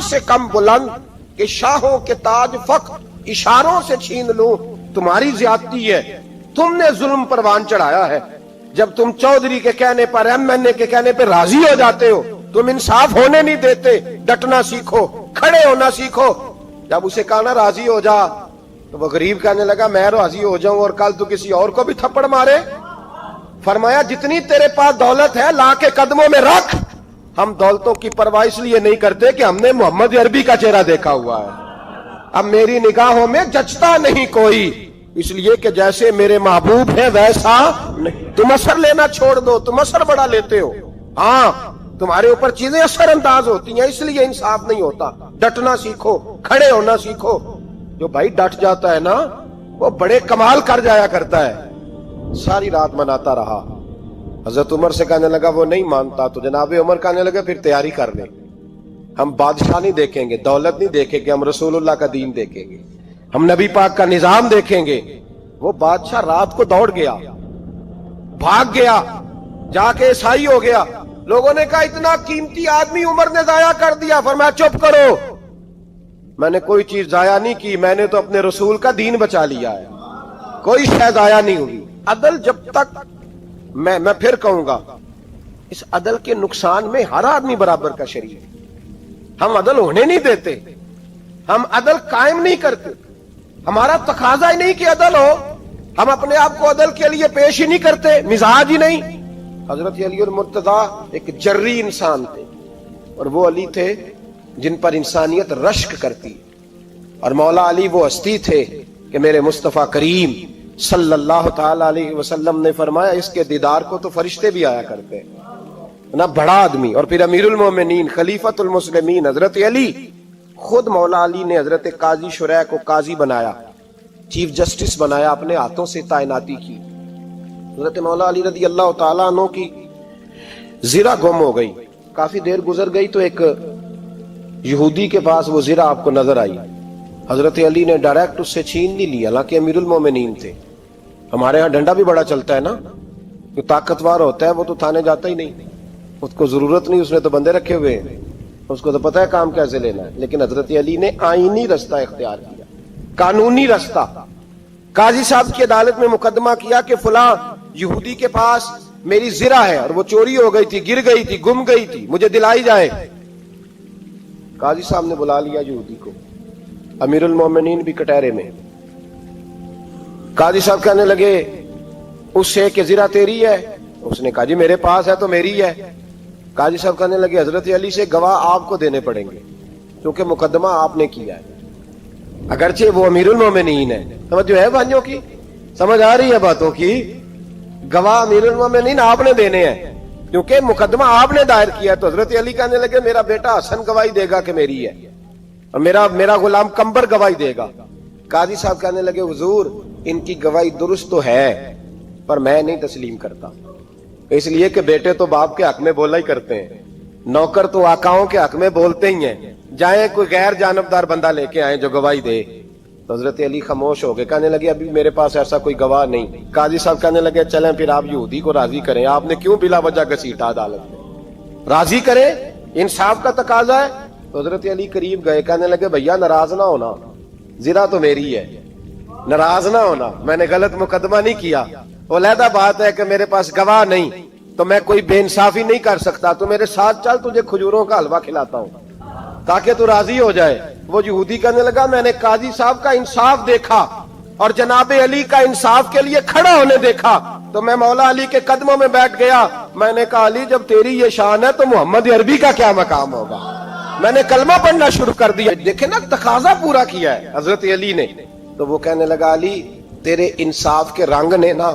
سے کم بلند کہ شاہوں کے تاج فخر اشاروں سے چھین لوں، تمہاری زیادتی ہے، تم نے ظلم پروان چڑھایا ہے۔ جب تم چودھری کے کہنے پر، MNA کے کہنے پہ راضی ہو جاتے ہو، تم انصاف ہونے نہیں دیتے، ڈٹنا سیکھو، کھڑے ہونا سیکھو۔ جب اسے کہا نا راضی ہو جا، تو وہ غریب کہنے لگا میں راضی ہو جاؤں اور کل تو کسی اور کو بھی تھپڑ مارے؟ فرمایا جتنی تیرے پاس دولت ہے لا کے قدموں میں رکھ۔ ہم دولتوں کی پرواہ اس لیے نہیں کرتے کہ ہم نے محمد عربی کا چہرہ دیکھا ہوا ہے، اب میری نگاہوں میں جچتا نہیں کوئی، اس لیے کہ جیسے میرے محبوب ہے ویسا نہیں۔ تم اثر لینا چھوڑ دو، تم اثر بڑا لیتے ہو، ہاں تمہارے اوپر چیزیں اثر انداز ہوتی ہیں، اس لیے انصاف نہیں ہوتا۔ ڈٹنا سیکھو، کھڑے ہونا سیکھو۔ جو بھائی ڈٹ جاتا ہے نا وہ بڑے کمال کر جایا کرتا ہے۔ ساری رات مناتا رہا، حضرت عمر سے کہنے لگا وہ نہیں مانتا، تو جناب عمر کہنے لگے پھر تیاری کر لیں، ہم بادشاہ نہیں دیکھیں گے، دولت نہیں دیکھیں گے، ہم رسول اللہ کا دین دیکھیں گے، ہم نبی پاک کا نظام دیکھیں گے۔ وہ بادشاہ رات کو دوڑ گیا، بھاگ گیا، جا کے عیسائی ہو گیا۔ لوگوں نے کہا اتنا قیمتی آدمی عمر نے ضائع کر دیا۔ فرمایا چپ کرو، میں نے کوئی چیز ضائع نہیں کی، میں نے تو اپنے رسول کا دین بچا لیا ہے، کوئی شے ضائع نہیں ہوئی۔ عدل جب تک میں پھر کہوں گا، اس عدل کے نقصان میں ہر آدمی برابر کا شریک ہے۔ ہم عدل ہونے نہیں دیتے، ہم عدل قائم نہیں کرتے، ہمارا تقاضا ہی نہیں کہ عدل ہو، ہم اپنے آپ کو عدل کے لیے پیش ہی نہیں کرتے، مزاج ہی نہیں۔ حضرت علی المرتضیٰ ایک جری انسان تھے، اور وہ علی تھے جن پر انسانیت رشک کرتی، اور مولا علی وہ ہستی تھے کہ میرے مصطفیٰ کریم صلی اللہ تعالی علیہ وسلم نے فرمایا اس کے دیدار کو تو فرشتے بھی آیا کرتے نا، بڑا آدمی۔ اور پھر امیر المومنین خلیفۃ المسلمین حضرت علی، خود مولا علی نے حضرت قاضی شریح کو قاضی بنایا، چیف جسٹس بنایا، اپنے ہاتھوں سے تعیناتی کی۔ حضرت مولا علی رضی اللہ تعالیٰ عنہ کی زرہ گم ہو گئی، کافی دیر گزر گئی تو ایک یہودی کے پاس وہ زرہ آپ کو نظر آئی۔ حضرت علی نے ڈائریکٹ اس سے چھین نہیں لی، حالانکہ امیر المومنین تھے۔ ہمارے ہاں ڈنڈا بھی بڑا چلتا ہے نا، جو طاقتور ہوتا ہے وہ تو تھانے جاتا ہی نہیں، اس کو ضرورت نہیں، اس نے تو بندے رکھے ہوئے ہیں، اس کو تو پتہ ہے کام کیسے لینا ہے۔ لیکن حضرت علی نے آئینی رستہ اختیار کیا، قانونی رستہ۔ قاضی صاحب کی عدالت میں مقدمہ کیا کہ فلاں یہودی کے پاس میری زرہ ہے اور وہ چوری ہو گئی تھی، گر گئی تھی، گم گئی تھی، مجھے دلائی جائے۔ قاضی صاحب نے بلا لیا یہودی کو، امیر المومنین بھی کٹہرے میں۔ قاضی صاحب کہنے لگے اس سے کہ زرہ تیری ہے؟ اس نے کہا جی میرے پاس ہے تو میری ہے۔ قاضی صاحب کہنے لگے حضرت علی سے گواہ آپ کو دینے پڑیں گے کیونکہ مقدمہ آپ نے کیا ہے، اگرچہ وہ امیر المومنین ہے۔ سمجھ ہے بھائیوں کی، سمجھ آ رہی ہے باتوں کی؟ گواہ امیر المومنین آپ نے دینے ہیں کیونکہ مقدمہ آپ نے دائر کیا۔ تو حضرت علی کہنے لگے میرا بیٹا حسن گواہی دے گا کہ میری ہے، اور میرا غلام کمبر گواہی دے گا۔ قاضی صاحب کہنے لگے حضور ان کی گواہی درست تو ہے پر میں نہیں تسلیم کرتا، اس لیے کہ بیٹے تو باپ کے حق میں بولا ہی کرتے ہیں، نوکر تو آقاؤں کے حق میں بولتے ہی ہیں، جائیں کوئی غیر جانبدار بندہ لے کے آئیں جو گواہی دے۔ تو حضرت علی خاموش ہو گئے، کہنے لگے ابھی میرے پاس ایسا کوئی گواہ نہیں۔ قاضی صاحب کہنے لگے چلیں پھر آپ یہودی کو راضی کریں، آپ نے کیوں بلا وجہ گھسیٹا عدالت میں، راضی کریں، انصاف کا تقاضا ہے۔ تو حضرت علی قریب گئے، کہنے لگے بھیا ناراض نہ ہونا، زرہ تو میری ہے، ناراض نہ ہونا، میں نے غلط مقدمہ نہیں کیا، علیحدہ بات ہے کہ میرے پاس گواہ نہیں تو میں کوئی بے انصافی نہیں کر سکتا، تو میرے ساتھ چل تجھے کھجوروں کا حلوہ کھلاتا ہوں تاکہ تو راضی ہو جائے۔ وہ یہودی کہنے لگا میں نے قاضی صاحب کا انصاف دیکھا اور جناب علی کا انصاف کے لیے کھڑا ہونے دیکھا تو میں مولا علی کے قدموں میں بیٹھ گیا۔ میں نے کہا علی جب تیری یہ شان ہے تو محمد عربی کا کیا مقام ہوگا؟ میں نے کلمہ پڑھنا شروع کر دیا۔ دیکھیں نا تقاضا پورا کیا ہے حضرت علی نے۔ تو وہ کہنے لگا علی تیرے انصاف کے رنگ نے نا،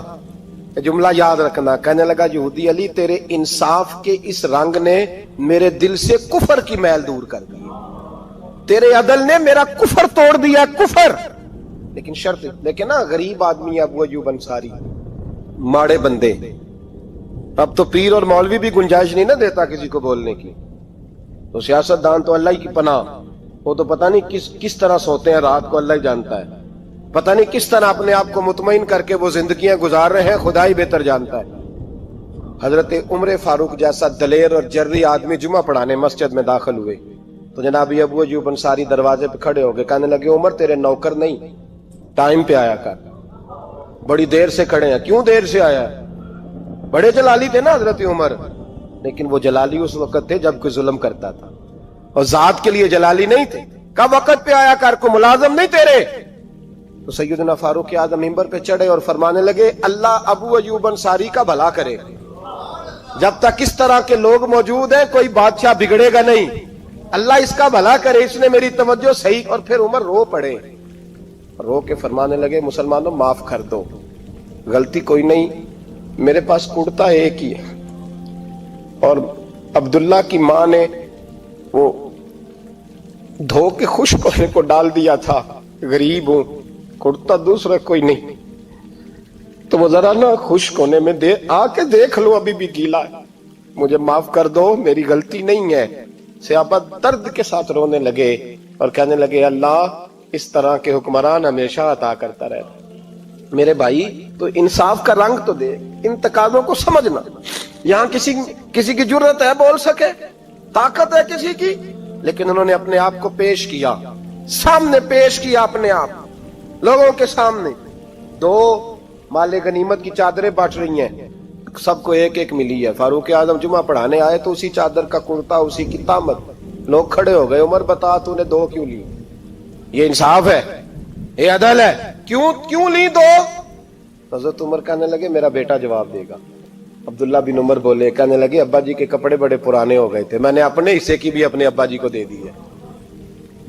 جملہ یاد رکھنا، کہنے لگا یہودی علی تیرے انصاف کے اس رنگ نے میرے دل سے کفر کی میل دور کر دی، تیرے عدل نے میرا کفر توڑ دیا، کفر۔ لیکن شرط دیکھیں نا، غریب آدمی ابو ایوب انصاری، ماڑے بندے، اب تو پیر اور مولوی بھی گنجائش نہیں نہ دیتا کسی کو بولنے کی، تو سیاست دان تو اللہ ہی کی پناہ، وہ تو پتہ نہیں کس طرح سوتے ہیں رات کو، اللہ ہی جانتا ہے، پتہ نہیں کس طرح اپنے آپ کو مطمئن کر کے وہ زندگیاں گزار رہے ہیں، خدا ہی بہتر جانتا ہے۔ حضرت عمر فاروق جیسا دلیر اور جرری آدمی جمعہ پڑھانے مسجد میں داخل ہوئے تو جناب ابو ایوب انصاری دروازے پہ کھڑے ہو گئے, کہنے لگے عمر تیرے نوکر نہیں, ٹائم پہ آیا کر, بڑی دیر سے کھڑے ہیں. کیوں دیر سے آیا؟ بڑے جلالی تھے نا حضرت عمر, لیکن وہ جلالی اس وقت تھے جب کوئی ظلم کرتا تھا, اور ذات کے لیے جلالی نہیں تھے. کب وقت پہ آیا کر, کو ملازم نہیں تیرے. تو سیدنا فاروق اعظم منبر پہ چڑھے اور فرمانے لگے اللہ ابو ایوب انصاری کا بھلا کرے, جب تک اس طرح کے لوگ موجود ہیں کوئی بادشاہ بگڑے گا نہیں, اللہ اس کا بھلا کرے, اس نے میری توجہ صحیح. اور پھر عمر رو پڑے, رو کے فرمانے لگے مسلمانوں معاف کر دو, غلطی کوئی نہیں, میرے پاس کرتا ایک ہی ہے, اور عبداللہ کی ماں نے وہ دھو کے خشک ہونے کو ڈال دیا تھا, غریب ہوں, کرتا دوسرا کوئی نہیں, تو وہ ذرا نا خشک ہونے میں آ کے دیکھ لو ابھی بھی گیلا ہے, مجھے معاف کر دو, میری غلطی نہیں ہے. صحابہ درد کے ساتھ رونے لگے اور کہنے لگے اللہ اس طرح کے حکمران ہمیشہ عطا کرتا رہے. میرے بھائی تو انصاف کا رنگ تو دے, ان تقاضوں کو سمجھنا. یہاں کسی کی جرت ہے بول سکے, طاقت ہے کسی کی, لیکن انہوں نے اپنے آپ کو پیش کیا, سامنے پیش کیا اپنے آپ لوگوں کے سامنے. دو مال غنیمت کی چادریں بانٹ رہی ہیں, سب کو ایک ایک ملی ہے. فاروق اعظم جمعہ پڑھانے آئے تو اسی چادر کا کرتا, اسی کی تامت. لوگ کھڑے ہو گئے, عمر بتا تو نے دو کیوں لی؟ یہ انصاف ہے, یہ عدل ہے, کیوں لی دو؟ حضرت عمر کہنے لگے میرا بیٹا جواب دے گا. عبداللہ بن عمر بولے, کہنے لگے ابا جی کے کپڑے بڑے پرانے ہو گئے تھے, میں نے اپنے حصے کی بھی اپنے ابا جی کو دے دی ہے.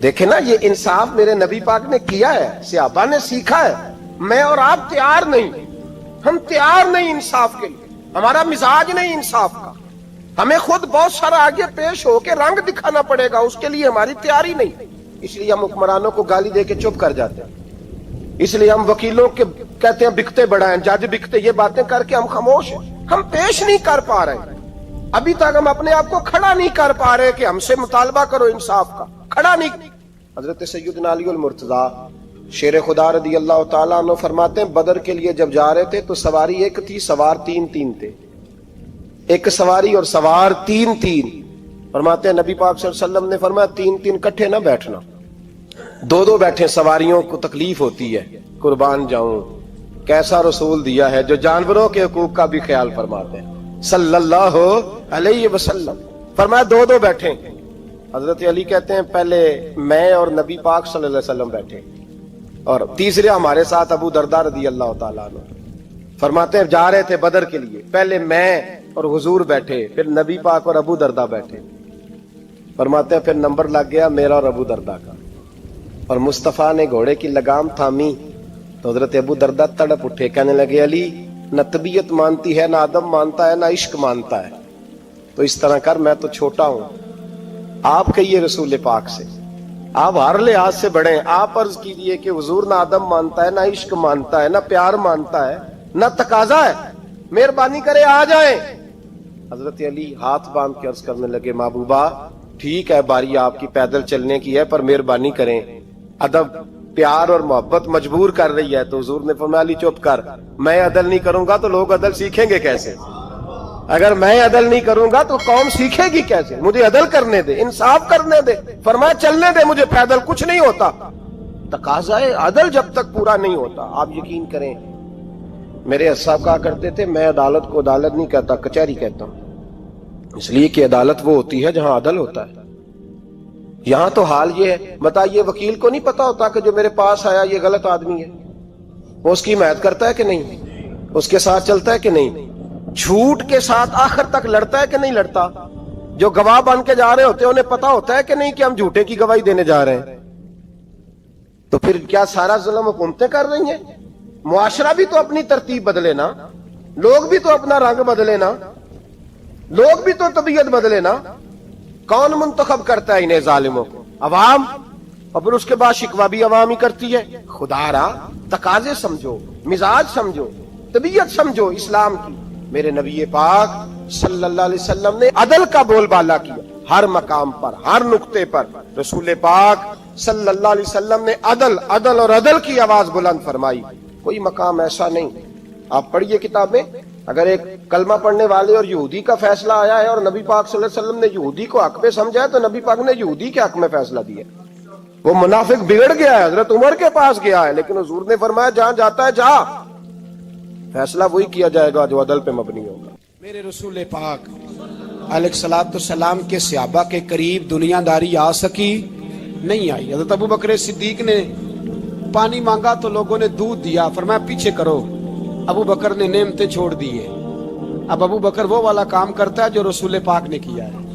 دیکھیں نا یہ انصاف میرے نبی پاک نے کیا ہے, صحابہ نے سیکھا ہے. میں اور آپ تیار نہیں, ہم تیار نہیں انصاف کے لیے, ہمارا مزاج نہیں انصاف کا. ہمیں خود بہت سارا آگے پیش ہو کے رنگ دکھانا پڑے گا, اس کے لیے ہماری تیاری نہیں. اس لیے ہم حکمرانوں کو گالی دے کے چپ کر جاتے ہیں, اس لیے ہم وکیلوں کے کہتے ہیں بکتے بڑا ہیں, جج بکتے, یہ باتیں کر کے ہم خاموش ہیں. ہم پیش نہیں کر پا رہے, ابھی تک ہم اپنے آپ کو کھڑا نہیں کر پا رہے کہ ہم سے مطالبہ کرو انصاف کا, کھڑا نہیں. حضرت سیدنا علی المرتضی شیر خدا رضی اللہ تعالیٰ عنہ فرماتے ہیں بدر کے لیے جب جا رہے تھے تو سواری ایک تھی, سوار تین تھے. ایک سواری اور سوار تین. فرماتے ہیں نبی پاک صلی اللہ علیہ وسلم نے فرمایا تین کٹھے نہ بیٹھنا, دو بیٹھے, سواریوں کو تکلیف ہوتی ہے. قربان جاؤں, کیسا رسول دیا ہے جو جانوروں کے حقوق کا بھی خیال فرماتے ہیں صلی اللہ علیہ وسلم. فرمایا دو بیٹھے. حضرت علی کہتے ہیں پہلے میں اور نبی پاک صلی اللہ علیہ وسلم بیٹھے, اور تیسرے ہمارے ساتھ ابو درداء رضی اللہ تعالیٰ عنہ. فرماتے ہیں جا رہے تھے بدر کے لیے, پہلے میں اور حضور بیٹھے, پھر نبی پاک اور ابو درداء بیٹھے. فرماتے ہیں پھر نمبر لگ گیا میرا اور ابو درداء کا, اور مصطفیٰ نے گھوڑے کی لگام تھامی تو حضرت ابو درداء تڑپ اٹھے, کہنے لگے علی نہ طبیعت مانتی ہے, نہ ادب مانتا ہے, نہ عشق مانتا ہے, تو اس طرح کر, میں تو چھوٹا ہوں, آپ کہیے رسول پاک سے, آپ ہر لحاظ سے بڑے ہیں, آپ عرض کیجئے کہ حضور نہ ادب مانتا ہے, نہ عشق مانتا ہے, نہ پیار مانتا ہے, نہ تقاضا ہے, مہربانی کرے آ جائیں. حضرت علی ہاتھ باندھ کے عرض کرنے لگے محبوبہ ٹھیک ہے باری آپ کی پیدل چلنے کی ہے, پر مہربانی کریں, ادب پیار اور محبت مجبور کر رہی ہے. تو حضور نے فرمایا علی چپ کر, میں عدل نہیں کروں گا تو لوگ عدل سیکھیں گے کیسے؟ اگر میں عدل نہیں کروں گا تو قوم سیکھے گی کیسے؟ مجھے عدل کرنے دے, انصاف کرنے دے. فرمایا چلنے دے مجھے پیدل, کچھ نہیں ہوتا. تقاضا عدل جب تک پورا نہیں ہوتا, آپ یقین کریں میرے صاحب کہا کرتے تھے میں عدالت کو عدالت نہیں کہتا, کچہری کہتا ہوں, اس لیے کہ عدالت وہ ہوتی ہے جہاں عدل ہوتا ہے. یہاں تو حال یہ ہے, بتائیے وکیل کو نہیں پتا ہوتا کہ جو میرے پاس آیا یہ غلط آدمی ہے, وہ اس کی حمایت کرتا ہے کہ نہیں, اس کے ساتھ چلتا ہے کہ نہیں, جھوٹ کے ساتھ آخر تک لڑتا ہے کہ نہیں لڑتا. جو گواہ بن کے جا رہے ہوتے ہیں انہیں پتا ہوتا ہے کہ نہیں کہ ہم جھوٹے کی گواہی دینے جا رہے ہیں. تو پھر کیا سارا ظلم حکومتیں کر رہی ہیں؟ معاشرہ بھی تو اپنی ترتیب بدلے نا, لوگ بھی تو اپنا رنگ بدلے نا, لوگ بھی تو طبیعت بدلے نا. کون منتخب کرتا ہے انہیں ظالموں کو؟ عوام, اور پھر اس کے بعد شکوہ بھی عوام ہی کرتی ہے. خدا را تقاضے سمجھو, مزاج سمجھو, طبیعت سمجھو اسلام کی. میرے نبی پاک صلی اللہ علیہ وسلم نے عدل کا بول بالا کیا ہر مقام پر, ہر نقطے پر. رسول پاک صلی اللہ علیہ وسلم نے عدل اور عدل کی آواز بلند فرمائی. کوئی مقام ایسا نہیں, آپ پڑھیے کتابیں, اگر ایک کلمہ پڑھنے والے اور یہودی کا فیصلہ آیا ہے اور نبی پاک صلی اللہ علیہ وسلم نے یہودی کو حق پہ سمجھا ہے تو نبی پاک نے یہودی کے حق میں فیصلہ دیا. وہ منافق بگڑ گیا ہے, حضرت عمر کے پاس گیا ہے, لیکن حضور نے فرمایا جہاں جاتا ہے جا, فیصلہ وہی کیا جائے گا جو عدل پہ مبنی ہوگا. میرے رسول پاک علیہ الصلوۃ والسلام کے صحابہ کے قریب دنیا داری آ سکی نہیں آئی. حضرت ابو بکر صدیق نے پانی مانگا تو لوگوں نے دودھ دیا, فرمایا پیچھے کرو. ابو بکر نے نعمتیں چھوڑ دیے. اب ابو بکر وہ والا کام کرتا ہے جو رسول پاک نے کیا ہے.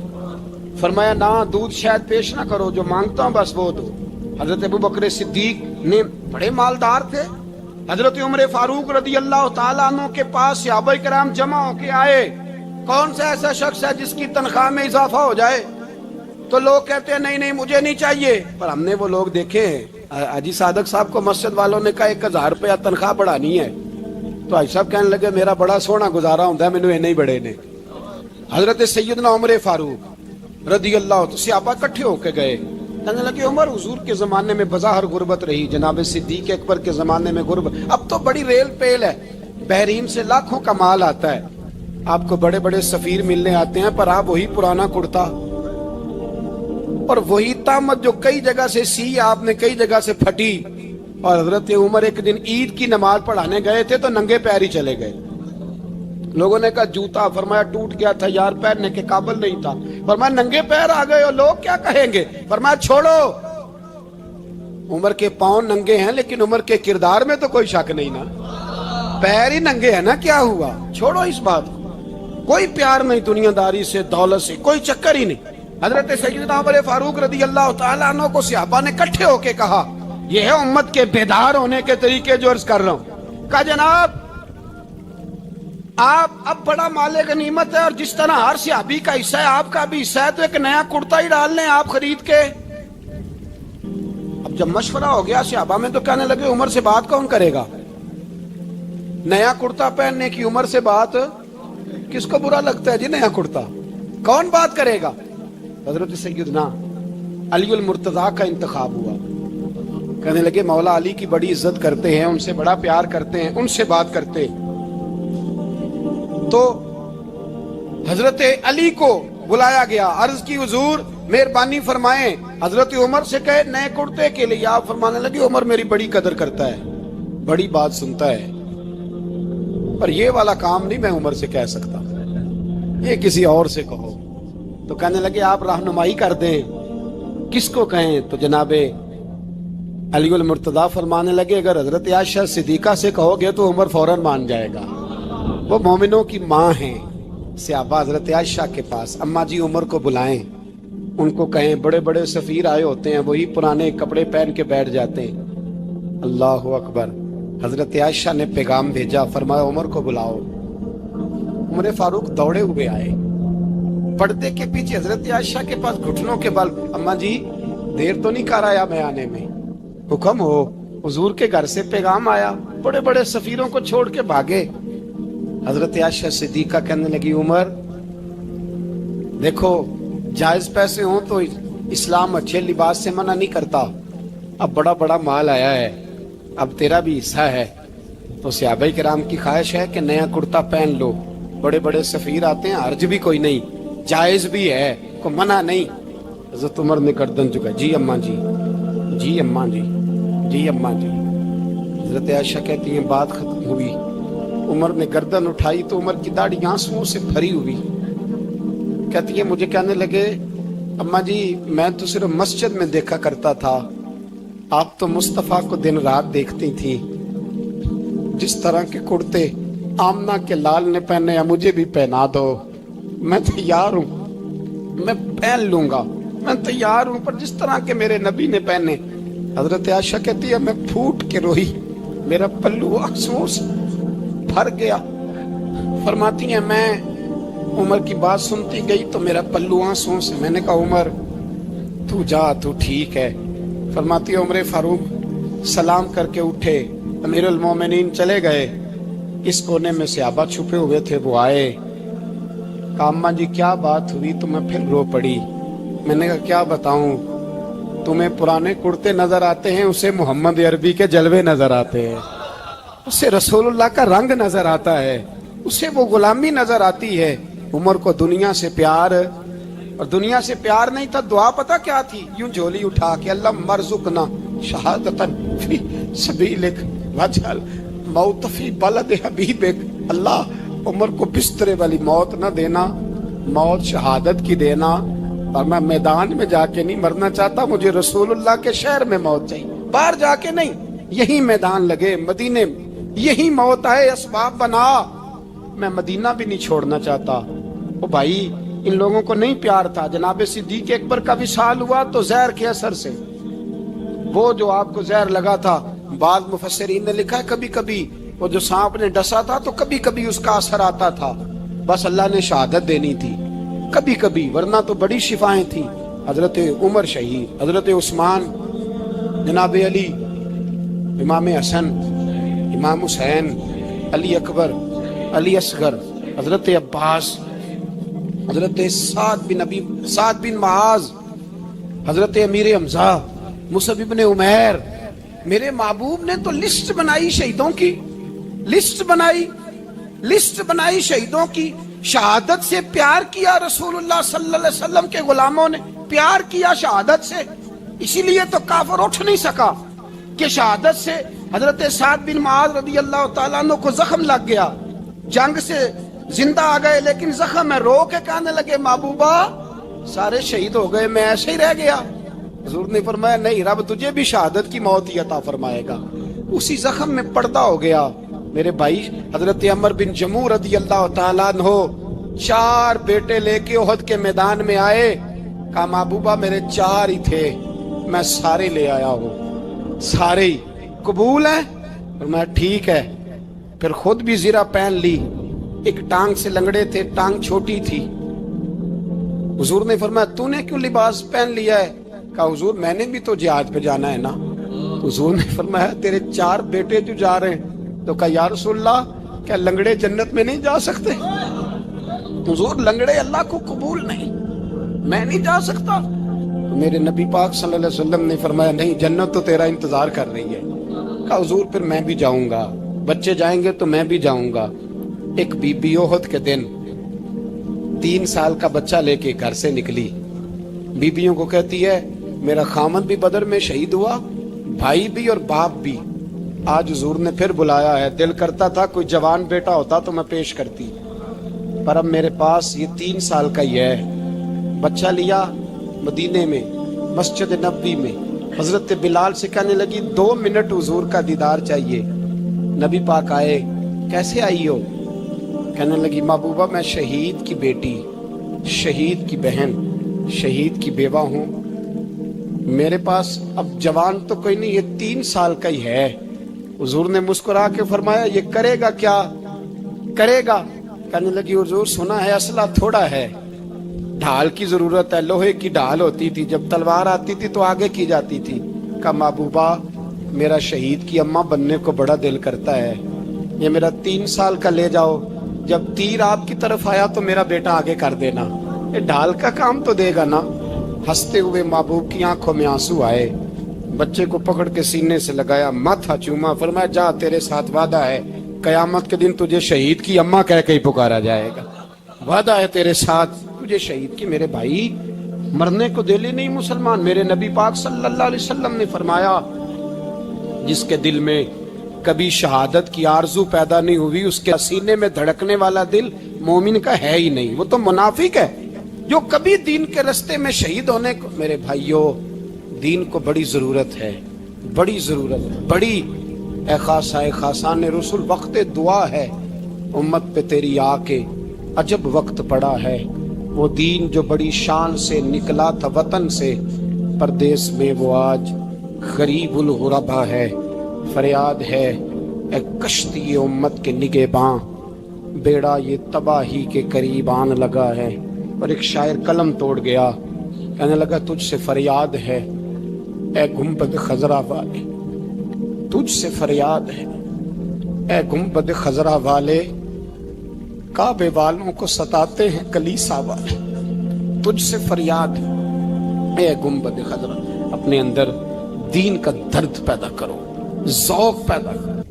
فرمایا نہ دودھ شاید پیش نہ کرو, جو مانگتا ہوں بس وہ دو. حضرت ابو بکر صدیق نے بڑے مالدار تھے. حضرت عمر فاروق رضی اللہ تعالیٰ عنہ کے پاس صحابہ کرام جمع ہو کے آئے. کون سا ایسا شخص ہے جس کی تنخواہ میں اضافہ ہو جائے؟ تو لوگ کہتے ہیں نہیں مجھے نہیں چاہیے. پر ہم نے وہ لوگ دیکھے ہیں, حاجی صادق صاحب کو مسجد والوں نے کہا 1000 روپیہ تنخواہ بڑھانی ہے, تو حاجی صاحب کہنے لگے میرا بڑا سونا گزارا ہوتا ہے, مینوں یہ نہیں بڑے نے. حضرت سیدنا عمر فاروق رضی اللہ عنہ صحابہ کٹھے ہو کے گئے, کہنے لگے عمر حضور کے زمانے میں بظاہر غربت رہی, جناب صدیق اکبر کے زمانے میں غربت, اب تو بڑی ریل پیل ہے, بحرین سے لاکھوں کا مال آتا ہے, آپ کو بڑے بڑے سفیر ملنے آتے ہیں, پر آپ وہی پرانا کرتا اور وہی طامت جو کئی جگہ سے سی آپ نے کئی جگہ سے پھٹی. اور حضرت عمر ایک دن عید کی نماز پڑھانے گئے تھے تو ننگے پیر ہی چلے گئے. لوگوں نے کہا جوتا, فرمایا ٹوٹ گیا تھا یار, پہننے کے قابل نہیں تھا. فرمایا ننگے پیر آ گئے اور لوگ کیا کہیں گے؟ فرمایا چھوڑو, عمر کے پاؤں ننگے ہیں لیکن عمر کے کردار میں تو کوئی شک نہیں نا, پیر ہی ننگے ہیں نا, کیا ہوا, چھوڑو اس بات کو. کوئی پیار نہیں دنیا داری سے, دولت سے, کوئی چکر ہی نہیں. حضرت سیدنا عمر فاروق رضی اللہ تعالیٰ عنہ کو صحابہ نے کٹھے ہو کے کہا, یہ ہے امت کے بیدار ہونے کے طریقے جو عرض کر رہا ہوں. کہا جناب آپ اب بڑا مال غنیمت ہے اور جس طرح ہر صحابی کا حصہ ہے آپ کا بھی حصہ ہے, تو ایک نیا کرتا ہی ڈال لیں آپ خرید کے. اب جب مشورہ ہو گیا صحابہ میں تو کہنے لگے عمر سے بات کون کرے گا؟ نیا کرتا پہننے کی عمر سے بات کس کو برا لگتا ہے جی؟ نیا کرتا کون بات کرے گا؟ حضرت سیدنا علی المرتضیٰ کا انتخاب ہوا. کہنے لگے مولا علی کی بڑی عزت کرتے ہیں, ان سے بڑا پیار کرتے ہیں, ان سے بات کرتے. تو حضرت علی کو بلایا گیا, عرض کی حضور مہربانی فرمائیں. حضرت عمر سے کہے نئے کرتے کے لیے, آپ فرمانے لگے عمر میری بڑی قدر کرتا ہے, بڑی بات سنتا ہے, پر یہ والا کام نہیں میں عمر سے کہہ سکتا, یہ کسی اور سے کہو. تو کہنے لگے آپ رہنمائی کر دیں, کس کو کہیں؟ تو جناب علی المرتضیٰ فرمانے لگے اگر حضرت عائشہ صدیقہ سے کہو گے تو عمر فوراً مان جائے گا, وہ مومنوں کی ماں ہیں. صحابہ حضرت عائشہ کے پاس, اماں جی عمر کو بلائیں, ان کو کہیں بڑے بڑے سفیر آئے ہوتے ہیں, وہی پرانے کپڑے پہن کے بیٹھ جاتے ہیں. اللہ اکبر. حضرت عائشہ نے پیغام بھیجا, فرمایا عمر کو بلاؤ. عمر فاروق دوڑے ہوئے آئے, پردے کے پیچھے حضرت عائشہ کے پاس گھٹنوں کے بل, اماں جی دیر تو نہیں کر آیا میں آنے میں؟ حکم ہو, حضور کے گھر سے پیغام آیا, بڑے بڑے سفیروں کو چھوڑ کے بھاگے. حضرت عائشہ صدیقہ کہنے لگی عمر دیکھو جائز پیسے ہوں تو اسلام اچھے لباس سے منع نہیں کرتا, اب بڑا بڑا مال آیا ہے, اب تیرا بھی حصہ ہے, تو صحابہ کرام کی خواہش ہے کہ نیا کرتا پہن لو, بڑے بڑے سفیر آتے ہیں, حرج بھی کوئی نہیں, جائز بھی ہے, کو منع نہیں. حضرت عمر نے گردن جھکا, جی اماں جی, جی اماں جی, جی اماں جی. حضرت عائشہ کہتی ہیں بات ختم ہوئی, عمر نے گردن اٹھائی تو عمر کی داڑھی آنسوؤں سے بھری ہوئی. کہتی ہے مجھے کہنے لگے اماں جی میں تو صرف مسجد میں دیکھا کرتا تھا, آپ تو مصطفیٰ کو دن رات دیکھتی تھی, جس طرح کے کرتے آمنہ کے لال نے پہنے ہیں مجھے بھی پہنا دو, میں تیار ہوں, میں پہن لوں گا, میں تیار ہوں, پر جس طرح کے میرے نبی نے پہنے. حضرت عائشہ کہتی ہے میں پھوٹ کے روئی, میرا پلو آنسوؤں سے بھر گیا. فرماتی ہیں میں عمر کی بات سنتی گئی تو میرا پلو آنسوؤں سے, میں نے کہا عمر تو جا, تو ٹھیک ہے. فرماتی ہے عمر فاروق سلام کر کے اٹھے, امیر المومنین چلے گئے. اس کونے میں صحابہ چھپے ہوئے تھے, وہ آئے, کہا اماں جی کیا بات ہوئی؟ تو میں پھر رو پڑی. میں نے کہا کیا بتاؤں, تمہیں پرانے کرتے نظر آتے ہیں, اسے محمد عربی کے جلوے نظر آتے ہیں, اسے رسول اللہ کا رنگ نظر آتا ہے. اسے وہ غلامی نظر آتی ہے. عمر کو دنیا سے پیار، اور دنیا سے پیار نہیں تھا، دعا پتہ کیا تھی؟ یوں جھولی اٹھا کے اللہ مرزقنا شہادتن فی سبیلک وجعل موت فی بلد حبیبک. اللہ عمر کو بسترے والی موت نہ دینا، موت شہادت کی دینا. اور میں میدان میں جا کے نہیں مرنا چاہتا، مجھے رسول اللہ کے شہر میں موت چاہیے، باہر جا کے نہیں. یہی میدان لگے مدینے میں، یہی موت آئے، اسباب بنا. میں مدینہ بھی نہیں چھوڑنا چاہتا. او بھائی، ان لوگوں کو نہیں پیار تھا. جناب صدیق اکبر کا وصال ہوا تو زہر کے اثر سے، وہ جو آپ کو زہر لگا تھا، بعض مفسرین نے لکھا ہے کبھی کبھی وہ جو سانپ نے ڈسا تھا تو کبھی کبھی اس کا اثر آتا تھا، بس اللہ نے شہادت دینی تھی کبھی کبھی، ورنہ تو بڑی شفائیں تھیں. حضرت عمر شہید، حضرت عثمان، جناب علی، امام حسن، امام حسین، علی اکبر، علی اصغر، حضرت عباس، حضرت سعد بن معاذ، حضرت امیر حمزہ، مصعب بن عمیر. میرے محبوب نے تو لسٹ بنائی شہیدوں کی، لسٹ بنائی شہیدوں کی. شہادت سے پیار کیا رسول اللہ صلی اللہ علیہ وسلم کے غلاموں نے، پیار کیا شہادت سے. اسی لیے تو کافر اٹھ نہیں سکا کہ شہادت سے. حضرت سعد بن معاذ رضی اللہ تعالیٰ عنہ کو زخم لگ گیا، جنگ سے زندہ آ گئے لیکن زخم ہے، رو کے کہنے لگے محبوبہ سارے شہید ہو گئے، میں ایسے ہی رہ گیا. حضور نے فرمایا نہیں، رب تجھے بھی شہادت کی موت ہی عطا فرمائے گا. اسی زخم میں پردہ ہو گیا. میرے بھائی، حضرت عمر بن جموح رضی اللہ تعالیٰ عنہ 4 بیٹے لے کے احد کے میدان میں آئے. کہا محبوبہ میرے 4 ہی تھے، میں سارے لے آیا ہوں، سارے ہی قبول ہیں؟ اور میں ٹھیک ہے. پھر خود بھی زرہ پہن لی. ایک ٹانگ سے لنگڑے تھے، ٹانگ چھوٹی تھی. حضور نے فرمایا تو نے کیوں لباس پہن لیا ہے؟ کہا حضور میں نے بھی تو جہاد پہ جانا ہے نا. حضور نے فرمایا تیرے 4 بیٹے جو جا رہے ہیں. تو کہا یا رسول اللہ کیا لنگڑے جنت میں نہیں جا سکتے؟ حضور لنگڑے اللہ کو قبول نہیں، میں نہیں جا سکتا. تو میرے نبی پاک صلی اللہ علیہ وسلم نے فرمایا نہیں، جنت تو تیرا انتظار کر رہی ہے. کہا حضور پھر میں بھی جاؤں گا، بچے جائیں گے تو میں بھی جاؤں گا. ایک بی بی احد کے دن 3 سال کا بچہ لے کے گھر سے نکلی. بیبیوں کو کہتی ہے میرا خامد بھی بدر میں شہید ہوا، بھائی بھی اور باپ بھی. آج حضور نے پھر بلایا ہے. دل کرتا تھا کوئی جوان بیٹا ہوتا تو میں پیش کرتی، پر اب میرے پاس یہ 3 سال کا ہی ہے. بچہ لیا مدینے میں، مسجد نبوی میں. حضرت بلال سے کہنے لگی 2 منٹ حضور کا دیدار چاہیے. نبی پاک آئے. کیسے آئی ہو؟ کہنے لگی محبوبہ میں شہید کی بیٹی، شہید کی بہن، شہید کی بیوہ ہوں. میرے پاس اب جوان تو کوئی نہیں، یہ 3 سال کا ہی ہے. حضور نے مسکرا کے فرمایا یہ کرے گا کیا کرے گا؟ کہنے لگی حضور سنا ہے اسلحہ تھوڑا ہے، ڈھال کی ضرورت ہے. لوہے کی ڈھال ہوتی تھی، جب تلوار آتی تھی تو آگے کی جاتی تھی. کہا محبوبہ میرا شہید کی اماں بننے کو بڑا دل کرتا ہے، یہ میرا 3 سال کا لے جاؤ، جب تیر آپ کی طرف آیا تو میرا بیٹا آگے کر دینا، یہ ڈھال کا کام تو دے گا نا. ہنستے ہوئے محبوب کی آنکھوں میں آنسو آئے. بچے کو پکڑ کے سینے سے لگایا، ماتھا چوما، فرمایا جا تیرے ساتھ وعدہ ہے قیامت کے دن تجھے شہید کی اماں کہہ کے ہی پکارا جائے گا. وعدہ ہے تیرے ساتھ تجھے شہید کی. میرے بھائی مرنے کو دل ہی نہیں مسلمان. میرے نبی پاک صلی اللہ علیہ وسلم نے فرمایا جس کے دل میں کبھی شہادت کی آرزو پیدا نہیں ہوئی، اس کے سینے میں دھڑکنے والا دل مومن کا ہے ہی نہیں، وہ تو منافق ہے. جو کبھی دین کے رستے میں شہید ہونے کو، میرے بھائیوں دین کو بڑی ضرورت ہے، بڑی ضرورت ہے، بڑی. اے خاصائے خاصان رسول وقت دعا ہے، امت پہ تیری آ کے عجب وقت پڑا ہے. وہ دین جو بڑی شان سے نکلا تھا وطن سے، پردیس میں وہ آج غریب الغربا ہے. فریاد ہے اے کشتی امت کے نگہباں، بیڑا یہ تباہی کے قریب آن لگا ہے. اور ایک شاعر قلم توڑ گیا، کہنے لگا تجھ سے فریاد ہے اے گنبد خضرا والے، تجھ سے فریاد ہے اے گنبد خضرا والے، کعبے والوں کو ستاتے ہیں کلیسا والے. تجھ سے فریاد ہے اے گنبد خضرا. اپنے اندر دین کا درد پیدا کرو، ذوق پیدا کرو.